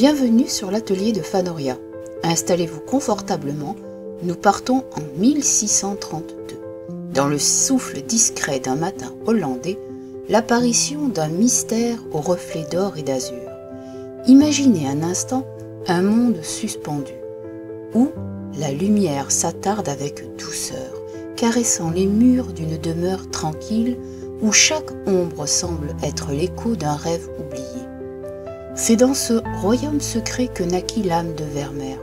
Bienvenue sur l'atelier de Fanoria. Installez-vous confortablement, nous partons en 1632. Dans le souffle discret d'un matin hollandais, l'apparition d'un mystère aux reflets d'or et d'azur. Imaginez un instant un monde suspendu, où la lumière s'attarde avec douceur, caressant les murs d'une demeure tranquille, où chaque ombre semble être l'écho d'un rêve oublié. C'est dans ce royaume secret que naquit l'âme de Vermeer,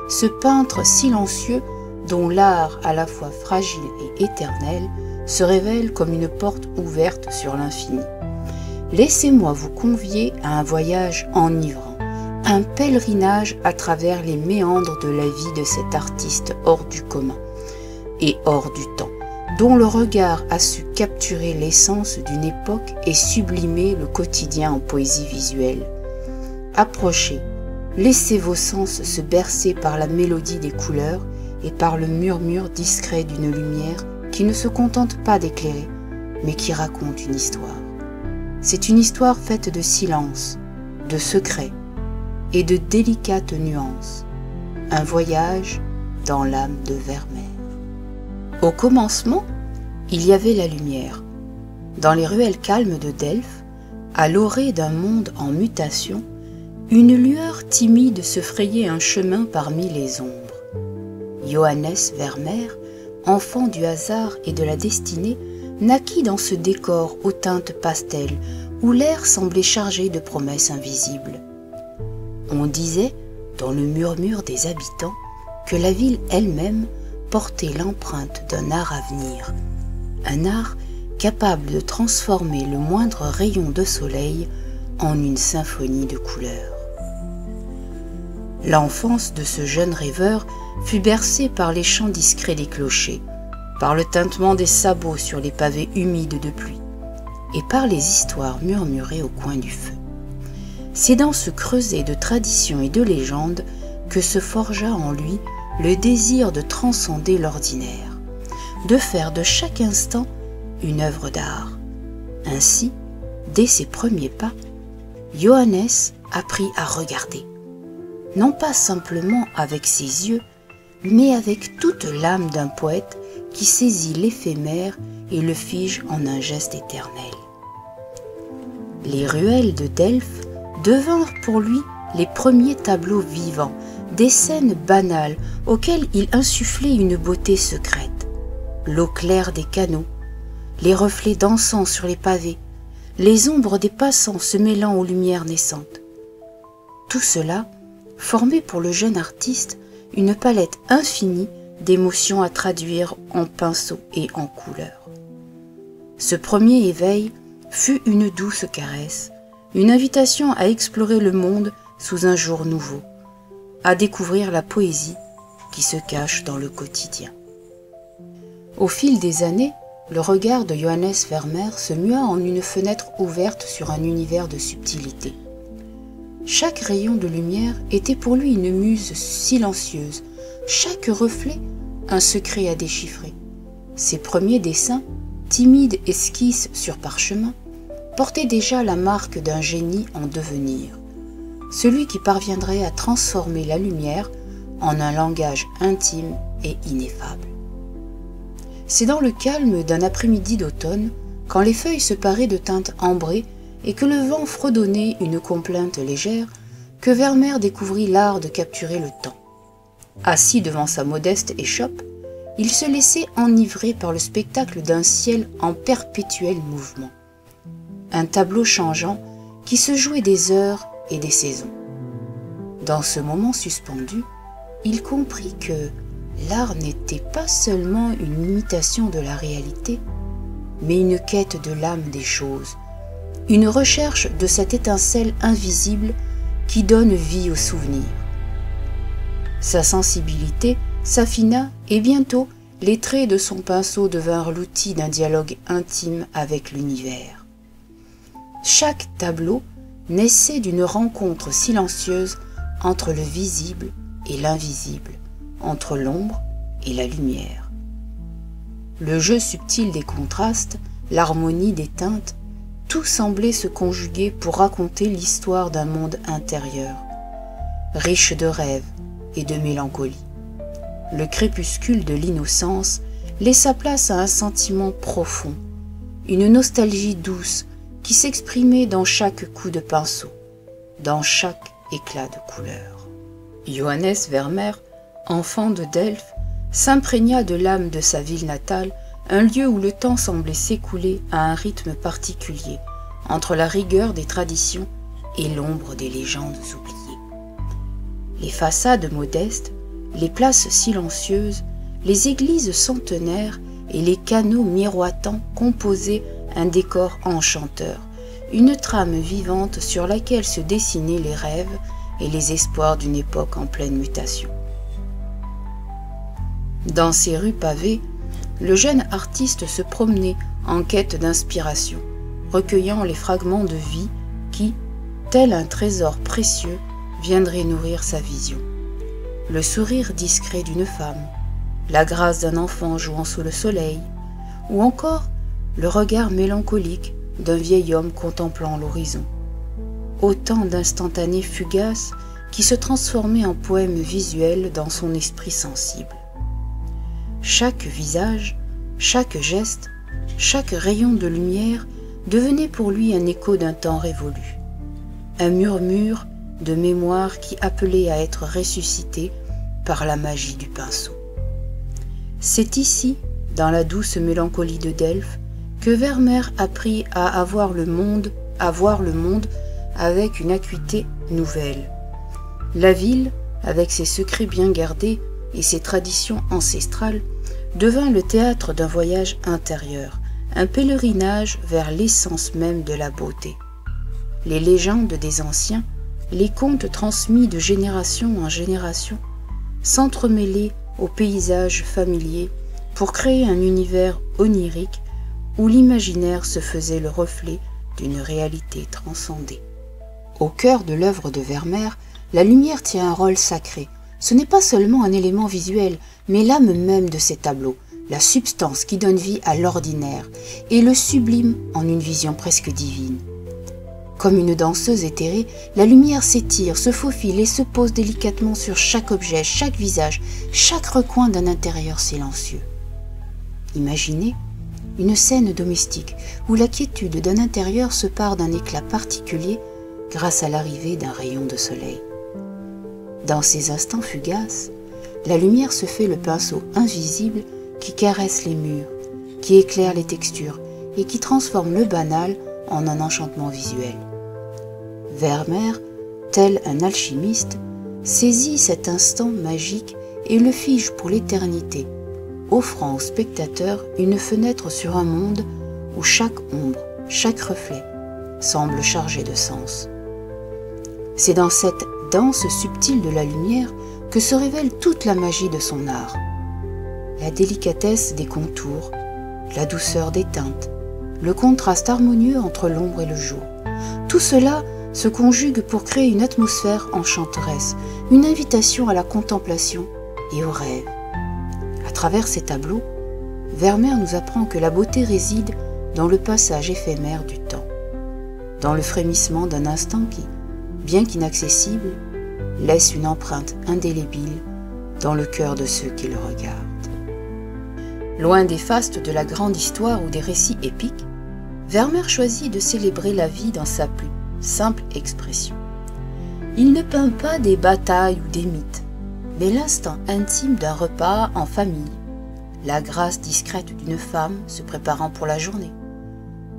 ce peintre silencieux dont l'art à la fois fragile et éternel se révèle comme une porte ouverte sur l'infini. Laissez-moi vous convier à un voyage enivrant, un pèlerinage à travers les méandres de la vie de cet artiste hors du commun et hors du temps, dont le regard a su capturer l'essence d'une époque et sublimer le quotidien en poésie visuelle. Approchez, laissez vos sens se bercer par la mélodie des couleurs et par le murmure discret d'une lumière qui ne se contente pas d'éclairer, mais qui raconte une histoire. C'est une histoire faite de silence, de secrets et de délicates nuances. Un voyage dans l'âme de Vermeer. Au commencement, il y avait la lumière. Dans les ruelles calmes de Delft, à l'orée d'un monde en mutation, une lueur timide se frayait un chemin parmi les ombres. Johannes Vermeer, enfant du hasard et de la destinée, naquit dans ce décor aux teintes pastel où l'air semblait chargé de promesses invisibles. On disait, dans le murmure des habitants, que la ville elle-même portait l'empreinte d'un art à venir, un art capable de transformer le moindre rayon de soleil en une symphonie de couleurs. L'enfance de ce jeune rêveur fut bercée par les chants discrets des clochers, par le tintement des sabots sur les pavés humides de pluie, et par les histoires murmurées au coin du feu. C'est dans ce creuset de traditions et de légendes que se forgea en lui le désir de transcender l'ordinaire, de faire de chaque instant une œuvre d'art. Ainsi, dès ses premiers pas, Johannes apprit à regarder, non pas simplement avec ses yeux, mais avec toute l'âme d'un poète qui saisit l'éphémère et le fige en un geste éternel. Les ruelles de Delft devinrent pour lui les premiers tableaux vivants, des scènes banales auxquelles il insufflait une beauté secrète. L'eau claire des canaux, les reflets dansant sur les pavés, les ombres des passants se mêlant aux lumières naissantes. Tout cela formait pour le jeune artiste une palette infinie d'émotions à traduire en pinceau et en couleurs. Ce premier éveil fut une douce caresse, une invitation à explorer le monde sous un jour nouveau, à découvrir la poésie qui se cache dans le quotidien. Au fil des années, le regard de Johannes Vermeer se mua en une fenêtre ouverte sur un univers de subtilité. Chaque rayon de lumière était pour lui une muse silencieuse, chaque reflet un secret à déchiffrer. Ses premiers dessins, timides esquisses sur parchemin, portaient déjà la marque d'un génie en devenir, celui qui parviendrait à transformer la lumière en un langage intime et ineffable. C'est dans le calme d'un après-midi d'automne, quand les feuilles se paraient de teintes ambrées et que le vent fredonnait une complainte légère, que Vermeer découvrit l'art de capturer le temps. Assis devant sa modeste échoppe, il se laissait enivrer par le spectacle d'un ciel en perpétuel mouvement. Un tableau changeant qui se jouait des heures et des saisons. Dans ce moment suspendu, il comprit que l'art n'était pas seulement une imitation de la réalité, mais une quête de l'âme des choses, une recherche de cette étincelle invisible qui donne vie aux souvenirs. Sa sensibilité s'affina et bientôt les traits de son pinceau devinrent l'outil d'un dialogue intime avec l'univers. Chaque tableau naissait d'une rencontre silencieuse entre le visible et l'invisible, entre l'ombre et la lumière. Le jeu subtil des contrastes, l'harmonie des teintes, tout semblait se conjuguer pour raconter l'histoire d'un monde intérieur, riche de rêves et de mélancolie. Le crépuscule de l'innocence laissa place à un sentiment profond, une nostalgie douce qui s'exprimait dans chaque coup de pinceau, dans chaque éclat de couleur. Johannes Vermeer, enfant de Delphes, s'imprégna de l'âme de sa ville natale, un lieu où le temps semblait s'écouler à un rythme particulier, entre la rigueur des traditions et l'ombre des légendes oubliées. Les façades modestes, les places silencieuses, les églises centenaires et les canaux miroitants composaient un décor enchanteur, une trame vivante sur laquelle se dessinaient les rêves et les espoirs d'une époque en pleine mutation. Dans ces rues pavées, le jeune artiste se promenait en quête d'inspiration, recueillant les fragments de vie qui, tel un trésor précieux, viendraient nourrir sa vision. Le sourire discret d'une femme, la grâce d'un enfant jouant sous le soleil, ou encore le regard mélancolique d'un vieil homme contemplant l'horizon. Autant d'instantanés fugaces qui se transformaient en poèmes visuels dans son esprit sensible. Chaque visage, chaque geste, chaque rayon de lumière devenait pour lui un écho d'un temps révolu, un murmure de mémoire qui appelait à être ressuscité par la magie du pinceau. C'est ici, dans la douce mélancolie de Delphes, que Vermeer apprit à voir le monde avec une acuité nouvelle. La ville, avec ses secrets bien gardés et ses traditions ancestrales, devint le théâtre d'un voyage intérieur, un pèlerinage vers l'essence même de la beauté. Les légendes des anciens, les contes transmis de génération en génération, s'entremêlaient aux paysages familiers pour créer un univers onirique où l'imaginaire se faisait le reflet d'une réalité transcendée. Au cœur de l'œuvre de Vermeer, la lumière tient un rôle sacré. Ce n'est pas seulement un élément visuel, mais l'âme même de ces tableaux, la substance qui donne vie à l'ordinaire et le sublime en une vision presque divine. Comme une danseuse éthérée, la lumière s'étire, se faufile et se pose délicatement sur chaque objet, chaque visage, chaque recoin d'un intérieur silencieux. Imaginez une scène domestique où la quiétude d'un intérieur se pare d'un éclat particulier grâce à l'arrivée d'un rayon de soleil. Dans ces instants fugaces, la lumière se fait le pinceau invisible qui caresse les murs, qui éclaire les textures et qui transforme le banal en un enchantement visuel. Vermeer, tel un alchimiste, saisit cet instant magique et le fige pour l'éternité, offrant au spectateur une fenêtre sur un monde où chaque ombre, chaque reflet semble chargé de sens. C'est dans cette danse subtile de la lumière que se révèle toute la magie de son art. La délicatesse des contours, la douceur des teintes, le contraste harmonieux entre l'ombre et le jour. Tout cela se conjugue pour créer une atmosphère enchanteresse, une invitation à la contemplation et au rêve. À travers ces tableaux, Vermeer nous apprend que la beauté réside dans le passage éphémère du temps, dans le frémissement d'un instant qui, bien qu'inaccessible, laisse une empreinte indélébile dans le cœur de ceux qui le regardent. Loin des fastes de la grande histoire ou des récits épiques, Vermeer choisit de célébrer la vie dans sa plus simple expression. Il ne peint pas des batailles ou des mythes, mais l'instant intime d'un repas en famille, la grâce discrète d'une femme se préparant pour la journée,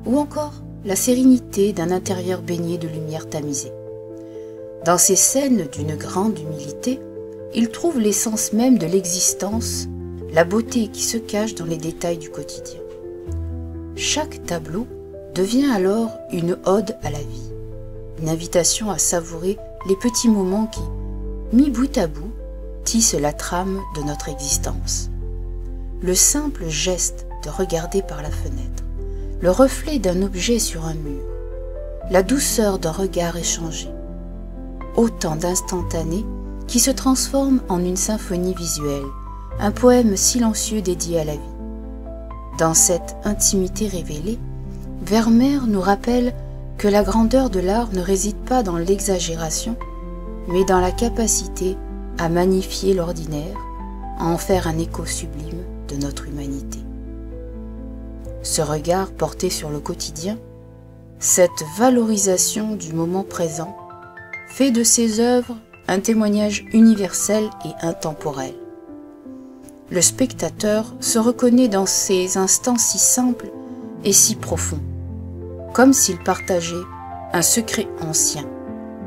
ou encore la sérénité d'un intérieur baigné de lumière tamisée. Dans ces scènes d'une grande humilité, il trouve l'essence même de l'existence, la beauté qui se cache dans les détails du quotidien. Chaque tableau devient alors une ode à la vie, une invitation à savourer les petits moments qui, mis bout à bout, tissent la trame de notre existence. Le simple geste de regarder par la fenêtre, le reflet d'un objet sur un mur, la douceur d'un regard échangé, autant d'instantanés qui se transforment en une symphonie visuelle, un poème silencieux dédié à la vie. Dans cette intimité révélée, Vermeer nous rappelle que la grandeur de l'art ne réside pas dans l'exagération, mais dans la capacité à magnifier l'ordinaire, à en faire un écho sublime de notre humanité. Ce regard porté sur le quotidien, cette valorisation du moment présent, fait de ses œuvres un témoignage universel et intemporel. Le spectateur se reconnaît dans ces instants si simples et si profonds, comme s'il partageait un secret ancien,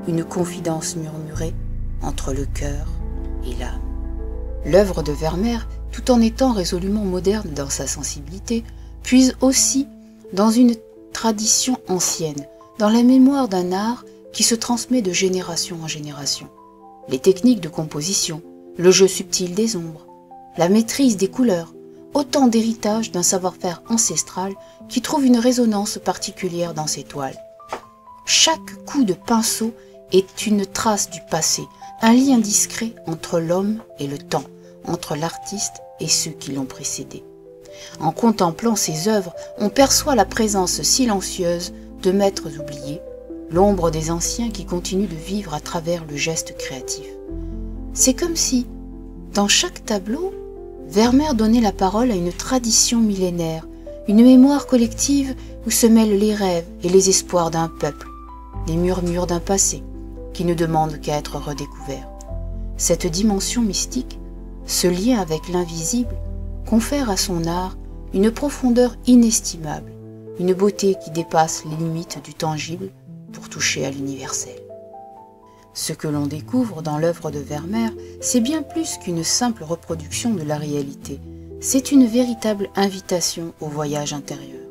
une confidence murmurée entre le cœur et l'âme. L'œuvre de Vermeer, tout en étant résolument moderne dans sa sensibilité, puise aussi dans une tradition ancienne, dans la mémoire d'un art qui se transmet de génération en génération. Les techniques de composition, le jeu subtil des ombres, la maîtrise des couleurs, autant d'héritages d'un savoir-faire ancestral qui trouve une résonance particulière dans ces toiles. Chaque coup de pinceau est une trace du passé, un lien discret entre l'homme et le temps, entre l'artiste et ceux qui l'ont précédé. En contemplant ces œuvres, on perçoit la présence silencieuse de maîtres oubliés, l'ombre des anciens qui continuent de vivre à travers le geste créatif. C'est comme si, dans chaque tableau, Vermeer donnait la parole à une tradition millénaire, une mémoire collective où se mêlent les rêves et les espoirs d'un peuple, les murmures d'un passé qui ne demande qu'à être redécouvert. Cette dimension mystique, ce lien avec l'invisible, confère à son art une profondeur inestimable, une beauté qui dépasse les limites du tangible pour toucher à l'universel. Ce que l'on découvre dans l'œuvre de Vermeer, c'est bien plus qu'une simple reproduction de la réalité. C'est une véritable invitation au voyage intérieur.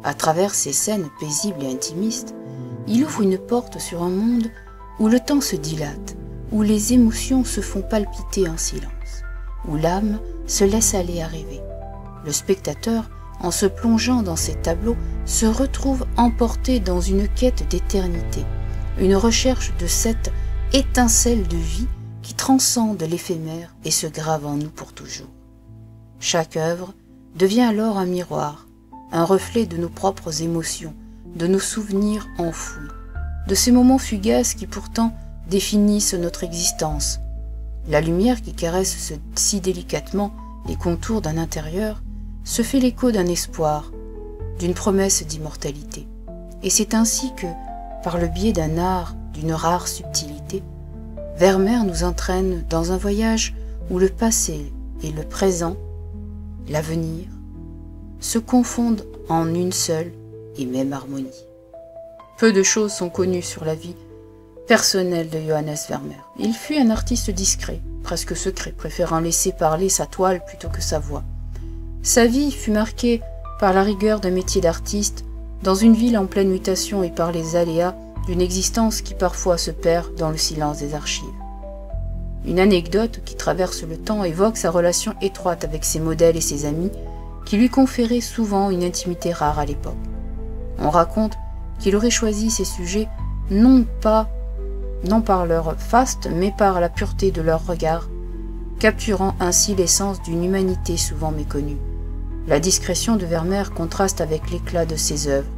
À travers ces scènes paisibles et intimistes, il ouvre une porte sur un monde où le temps se dilate, où les émotions se font palpiter en silence, où l'âme se laisse aller à rêver. Le spectateur, en se plongeant dans ces tableaux, se retrouve emporté dans une quête d'éternité, une recherche de cette étincelle de vie qui transcende l'éphémère et se grave en nous pour toujours. Chaque œuvre devient alors un miroir, un reflet de nos propres émotions, de nos souvenirs enfouis, de ces moments fugaces qui pourtant définissent notre existence. La lumière qui caresse si délicatement les contours d'un intérieur se fait l'écho d'un espoir, d'une promesse d'immortalité. Et c'est ainsi que, par le biais d'un art d'une rare subtilité, Vermeer nous entraîne dans un voyage où le passé et le présent, l'avenir, se confondent en une seule et même harmonie. Peu de choses sont connues sur la vie personnelle de Johannes Vermeer. Il fut un artiste discret, presque secret, préférant laisser parler sa toile plutôt que sa voix. Sa vie fut marquée par la rigueur d'un métier d'artiste, dans une ville en pleine mutation et par les aléas d'une existence qui parfois se perd dans le silence des archives. Une anecdote qui traverse le temps évoque sa relation étroite avec ses modèles et ses amis, qui lui conféraient souvent une intimité rare à l'époque. On raconte qu'il aurait choisi ses sujets non par leur faste, mais par la pureté de leur regard, capturant ainsi l'essence d'une humanité souvent méconnue. La discrétion de Vermeer contraste avec l'éclat de ses œuvres,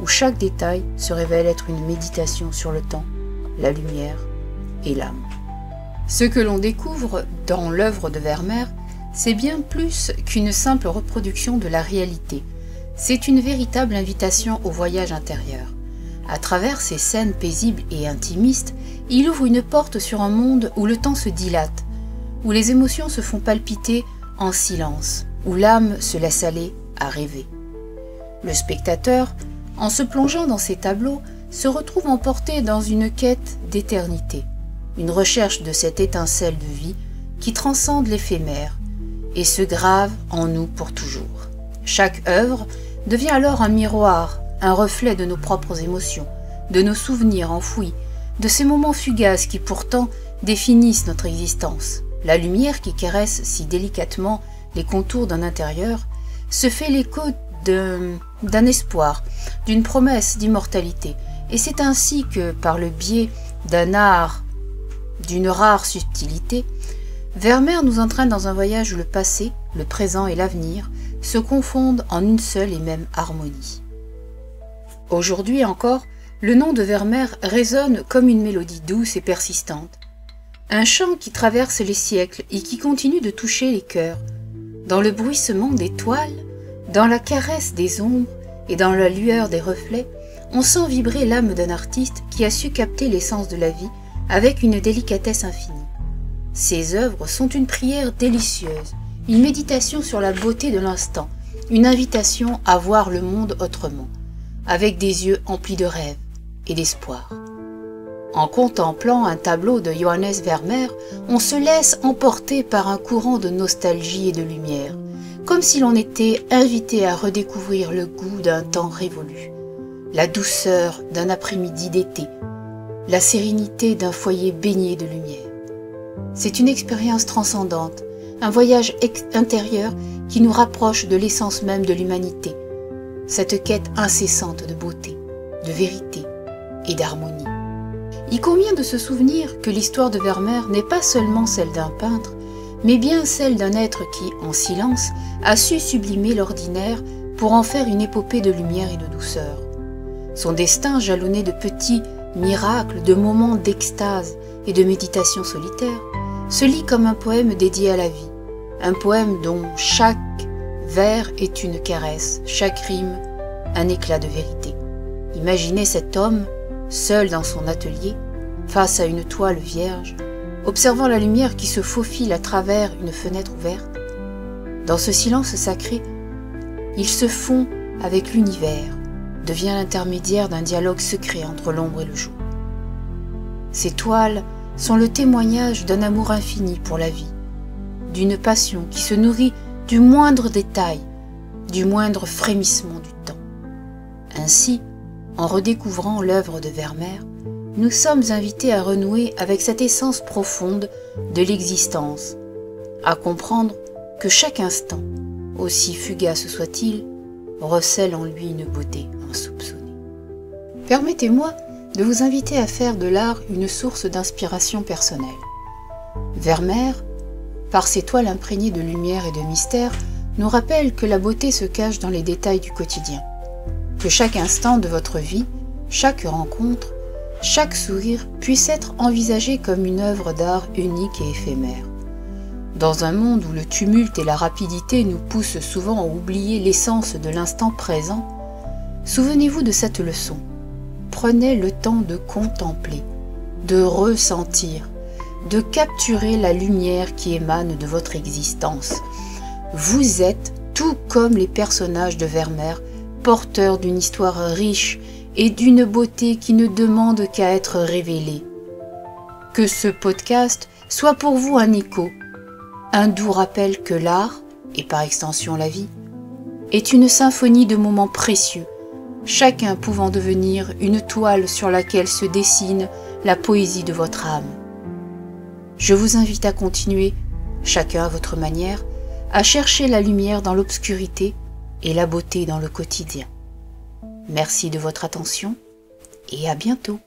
où chaque détail se révèle être une méditation sur le temps, la lumière et l'âme. Ce que l'on découvre dans l'œuvre de Vermeer, c'est bien plus qu'une simple reproduction de la réalité. C'est une véritable invitation au voyage intérieur. À travers ces scènes paisibles et intimistes, il ouvre une porte sur un monde où le temps se dilate, où les émotions se font palpiter en silence, où l'âme se laisse aller à rêver. Le spectateur, en se plongeant dans ces tableaux, se retrouve emporté dans une quête d'éternité, une recherche de cette étincelle de vie qui transcende l'éphémère et se grave en nous pour toujours. Chaque œuvre devient alors un miroir, un reflet de nos propres émotions, de nos souvenirs enfouis, de ces moments fugaces qui pourtant définissent notre existence. La lumière qui caresse si délicatement les contours d'un intérieur se fait l'écho d'un espoir, d'une promesse d'immortalité. Et c'est ainsi que, par le biais d'un art d'une rare subtilité, Vermeer nous entraîne dans un voyage où le passé, le présent et l'avenir se confondent en une seule et même harmonie. Aujourd'hui encore, le nom de Vermeer résonne comme une mélodie douce et persistante. Un chant qui traverse les siècles et qui continue de toucher les cœurs. Dans le bruissement des toiles, dans la caresse des ombres et dans la lueur des reflets, on sent vibrer l'âme d'un artiste qui a su capter l'essence de la vie avec une délicatesse infinie. Ses œuvres sont une prière délicieuse, une méditation sur la beauté de l'instant, une invitation à voir le monde autrement, avec des yeux emplis de rêves et d'espoir. En contemplant un tableau de Johannes Vermeer, on se laisse emporter par un courant de nostalgie et de lumière, comme si l'on était invité à redécouvrir le goût d'un temps révolu, la douceur d'un après-midi d'été, la sérénité d'un foyer baigné de lumière. C'est une expérience transcendante, un voyage intérieur qui nous rapproche de l'essence même de l'humanité, cette quête incessante de beauté, de vérité et d'harmonie. Il convient de se souvenir que l'histoire de Vermeer n'est pas seulement celle d'un peintre, mais bien celle d'un être qui, en silence, a su sublimer l'ordinaire pour en faire une épopée de lumière et de douceur. Son destin, jalonné de petits miracles, de moments d'extase et de méditation solitaire, se lit comme un poème dédié à la vie, un poème dont chaque vers est une caresse, chaque rime un éclat de vérité. Imaginez cet homme, seul dans son atelier, face à une toile vierge, observant la lumière qui se faufile à travers une fenêtre ouverte. Dans ce silence sacré, il se fond avec l'univers, devient l'intermédiaire d'un dialogue secret entre l'ombre et le jour. Ces toiles sont le témoignage d'un amour infini pour la vie, d'une passion qui se nourrit du moindre détail, du moindre frémissement du temps. Ainsi, en redécouvrant l'œuvre de Vermeer, nous sommes invités à renouer avec cette essence profonde de l'existence, à comprendre que chaque instant, aussi fugace soit-il, recèle en lui une beauté insoupçonnée. Permettez-moi de vous inviter à faire de l'art une source d'inspiration personnelle. Vermeer, par ses toiles imprégnées de lumière et de mystère, nous rappelle que la beauté se cache dans les détails du quotidien, que chaque instant de votre vie, chaque rencontre, chaque sourire puisse être envisagé comme une œuvre d'art unique et éphémère. Dans un monde où le tumulte et la rapidité nous poussent souvent à oublier l'essence de l'instant présent, souvenez-vous de cette leçon. Prenez le temps de contempler, de ressentir, de capturer la lumière qui émane de votre existence. Vous êtes, tout comme les personnages de Vermeer, porteurs d'une histoire riche et d'une beauté qui ne demande qu'à être révélée. Que ce podcast soit pour vous un écho, un doux rappel que l'art, et par extension la vie, est une symphonie de moments précieux, chacun pouvant devenir une toile sur laquelle se dessine la poésie de votre âme. Je vous invite à continuer, chacun à votre manière, à chercher la lumière dans l'obscurité et la beauté dans le quotidien. Merci de votre attention et à bientôt.